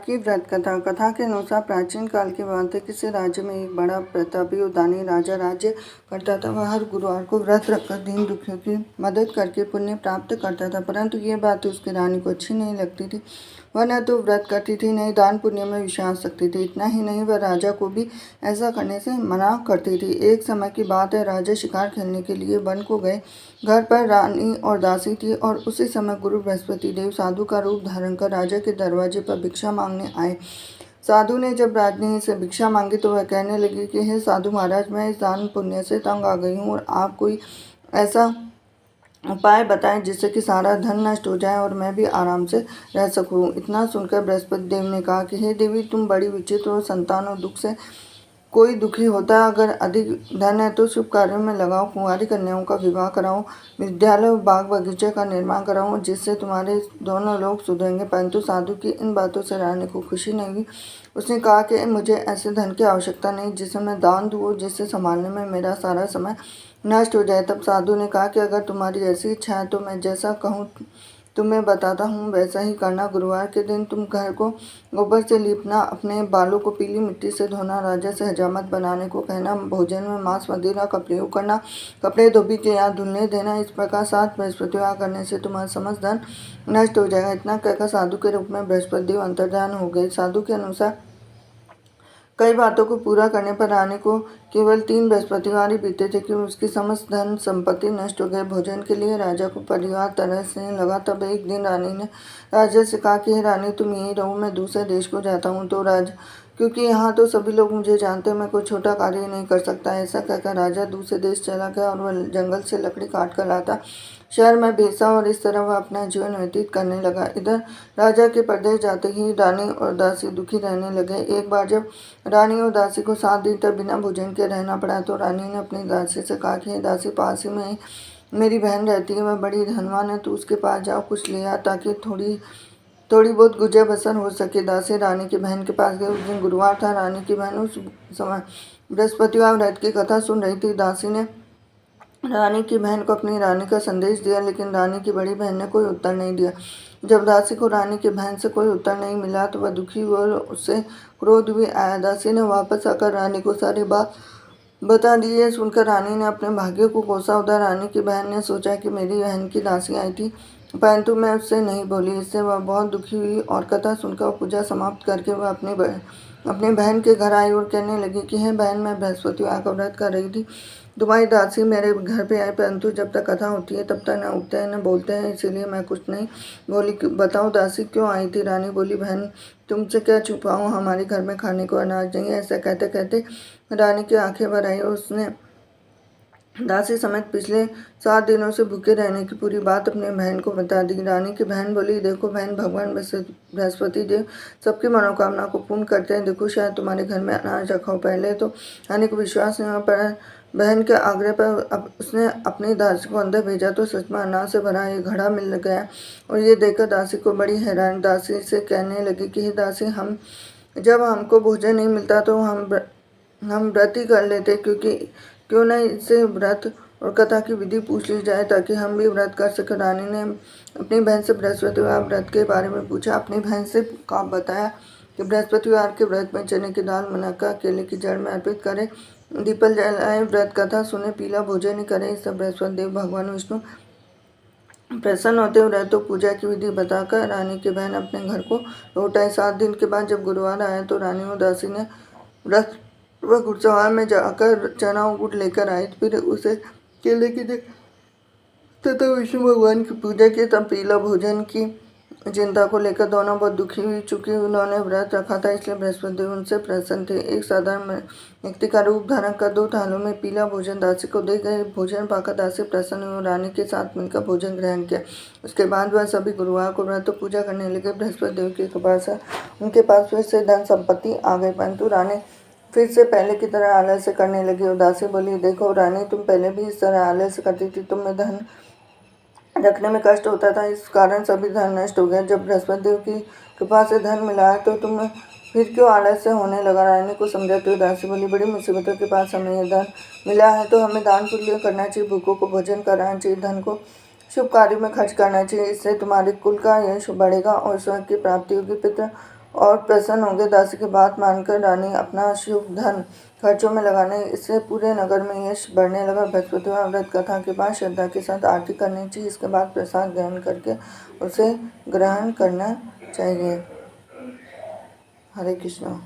की व्रत कथा। कथा के अनुसार प्राचीन काल की बात है। किसी राज्य में एक बड़ा प्रतापी और दानी राजा राज्य करता था। वह हर गुरुवार को व्रत रखकर दीन दुखियों की मदद करके पुण्य प्राप्त करता था, परंतु ये बात उसकी रानी को अच्छी नहीं लगती थी। वह न तो व्रत करती थी, न ही दान पुण्य में विश्वास रखती थी। इतना ही नहीं, वह राजा को भी ऐसा करने से मना करती थी। एक समय की बात है, राजा शिकार खेलने के लिए वन को गए। घर पर रानी और दासी थी और उसी समय गुरु बृहस्पति देव साधु का रूप धारण कर राजा के दरवाजे पर भिक्षा मांगने आए। साधु ने जब रानी से भिक्षा मांगी तो वह कहने लगी कि हे साधु महाराज, मैं इस दान पुण्य से तंग आ गई हूँ और आप कोई ऐसा उपाय बताएं जिससे कि सारा धन नष्ट हो जाए और मैं भी आराम से रह सकूं। इतना सुनकर बृहस्पति देव ने कहा कि हे देवी, तुम बड़ी विचित्र और संतान और दुख से कोई दुखी होता है। अगर अधिक धन है तो शुभ कार्यों में लगाओ, कुंवारी कन्याओं का विवाह कराओ, विद्यालय और बाग बगीचे का निर्माण कराओ, जिससे तुम्हारे दोनों लोग सुधरेंगे। परंतु साधु की इन बातों से रानी को खुशी नहीं हुई। उसने कहा कि मुझे ऐसे धन की आवश्यकता नहीं जिसे मैं दान दूँ और जिससे संभालने में मेरा सारा समय नष्ट हो जाए। तब साधु ने कहा कि अगर तुम्हारी ऐसी इच्छा है तो मैं जैसा कहूँ तुम्हें बताता हूँ वैसा ही करना। गुरुवार के दिन तुम घर को गोबर से लीपना, अपने बालों को पीली मिट्टी से धोना, राजा से हजामत बनाने को कहना, भोजन में मांस मदिरा का प्रयोग करना, कपड़े धोबी के यहाँ धुलने देना। इस प्रकार 7 बृहस्पतिवार करने से तुम्हारा समस्त धन नष्ट हो जाएगा। इतना कहकर साधु के रूप में बृहस्पति देव अंतर्धान हो गए। साधु के अनुसार कई बातों को पूरा करने पर रानी को केवल 3 बृहस्पतिवार ही बीते थे कि उसकी समस्त धन संपत्ति नष्ट हो गए। भोजन के लिए राजा को परिवार तरसने लगा। तब एक दिन रानी ने राजा से कहा कि हे रानी, तुम यहीं रहो, मैं दूसरे देश को जाता हूँ। तो राजा, क्योंकि यहाँ तो सभी लोग मुझे जानते हैं, मैं कोई छोटा कार्य नहीं कर सकता। ऐसा कहकर राजा दूसरे देश चला गया और वह जंगल से लकड़ी काट कर लाता, शहर में बेचा और इस तरह वह अपना जीवन व्यतीत करने लगा। इधर राजा के परदेश जाते ही रानी और दासी दुखी रहने लगे। एक बार जब रानी और दासी को 7 दिन तक बिना भोजन के रहना पड़ा तो रानी ने अपनी दासी से कहा कि दासी, पास ही में मेरी बहन रहती है, वह बड़ी धनवान है, तो उसके पास जाओ, कुछ ले आ ताकि थोड़ी बहुत गुजर बसर हो सके। दासी रानी की बहन के पास गई। उस दिन गुरुवार था। रानी की बहन उस समय बृहस्पतिवार व्रत की कथा सुन रही थी। दासी ने रानी की बहन को अपनी रानी का संदेश दिया, लेकिन रानी की बड़ी बहन ने कोई उत्तर नहीं दिया। जब दासी को रानी की बहन से कोई उत्तर नहीं मिला तो वह दुखी हुई और उससे क्रोध भी आया। दासी ने वापस आकर रानी को सारी बात बता दी। ये सुनकर रानी ने अपने भाग्य को कोसा। उधर रानी की बहन ने सोचा कि मेरी बहन की दासी आई थी, परंतु मैं उससे नहीं बोली। इससे वह बहुत दुखी हुई और कथा सुनकर पूजा समाप्त करके वह अपनी बहन के घर आई और कहने लगी कि हे बहन, मैं बृहस्पतिवार का व्रत कर रही थी। तुम्हारी दासी मेरे घर पे आई, परंतु जब तक कथा होती है तब तक न उठते हैं न बोलते हैं, इसीलिए मैं कुछ नहीं बोली। बताओ दासी क्यों आई थी? रानी बोली, बहन, तुमसे क्या छुपाऊं, हमारे घर में खाने को अनाज नहीं है। ऐसा कहते कहते रानी की आंखें भर आई और उसने दासी समेत पिछले 7 दिनों से भूखे रहने की पूरी बात अपनी बहन को बता दी। रानी की बहन बोली, देखो बहन, भगवान बृहस्पति देव सबकी मनोकामना को पूर्ण करते हैं। देखो, शायद तुम्हारे घर में अनाज रखा हो। पहले तो रानी को विश्वास नहीं हुआ, पर बहन के आग्रह पर उसने अपनी दासी को अंदर भेजा तो सच में अनाज से भरा एक घड़ा मिल गया और ये देखकर दासी को बड़ी हैरानी। दासी से कहने लगी कि हे दासी, जब हमको भोजन नहीं मिलता तो हम व्रत ही कर लेते, क्यों नहीं इससे व्रत और कथा की विधि पूछ ली जाए ताकि हम भी व्रत कर सकें। रानी ने अपनी बहन से बृहस्पतिवार व्रत के बारे में पूछा। अपनी बहन से बताया कि बृहस्पतिवार के व्रत में चने की दाल, मुनक्का, केले की जड़ में अर्पित करें, दीपल जलाए, व्रत कथा सुने, पीला भोजन ही करें। इस सब बृहस्पति देव भगवान विष्णु प्रसन्न होते हुए व्रत पूजा की विधि बताकर रानी की बहन अपने घर को लौट आई। 7 दिन के बाद जब गुरुवार आया तो रानी और दासी ने व्रत वह घुड़सवार में जाकर चना और गुड़ लेकर आई। फिर उसे केले की तथा विष्णु भगवान की पूजा की। तब पीला भोजन की चिंता को लेकर दोनों बहुत दुखी हुई। चूंकि उन्होंने व्रत रखा था इसलिए बृहस्पति देव उनसे प्रसन्न थे। एक साधारण व्यक्ति का रूप धारण कर 2 थालों में पीला भोजन दासी को दे गए। भोजन पाकर दासी प्रसन्न हुई और रानी के साथ मिलकर भोजन ग्रहण किया। उसके बाद वह सभी गुरुवार को व्रत पूजा करने लगे। बृहस्पति देव की कृपा से उनके पास फिर से धन संपत्ति आ गई, परंतु रानी फिर से पहले की तरह आलस्य करने लगी। और दासी बोली, देखो रानी, तुम पहले भी इस तरह आलस्य करती थी, तुम्हें धन रखने में कष्ट होता था, इस कारण सभी धन नष्ट हो गया। जब बृहस्पति देव की कृपा से धन मिला है तो तुम्हें फिर क्यों आलस्य होने लगा? रानी को समझाते हुए दासी बोली, बड़ी मुसीबतों के पास हमें यह धन मिला है तो हमें दान पुण्य करना चाहिए, भूखों को भोजन कराना चाहिए, धन को शुभ कार्यों में खर्च करना चाहिए। इससे तुम्हारे कुल का यश बढ़ेगा और स्वर्ग की प्राप्ति होगी। पितृ और प्रसन्न होंगे। दासी की बात मानकर रानी अपना शुभ धन खर्चों में लगाने, इससे पूरे नगर में यश बढ़ने लगा। बृहस्पतिवार व्रत कथा के बाद श्रद्धा के साथ आरती करनी चाहिए। इसके बाद प्रसाद ग्रहण करके उसे ग्रहण करना चाहिए। हरे कृष्णा।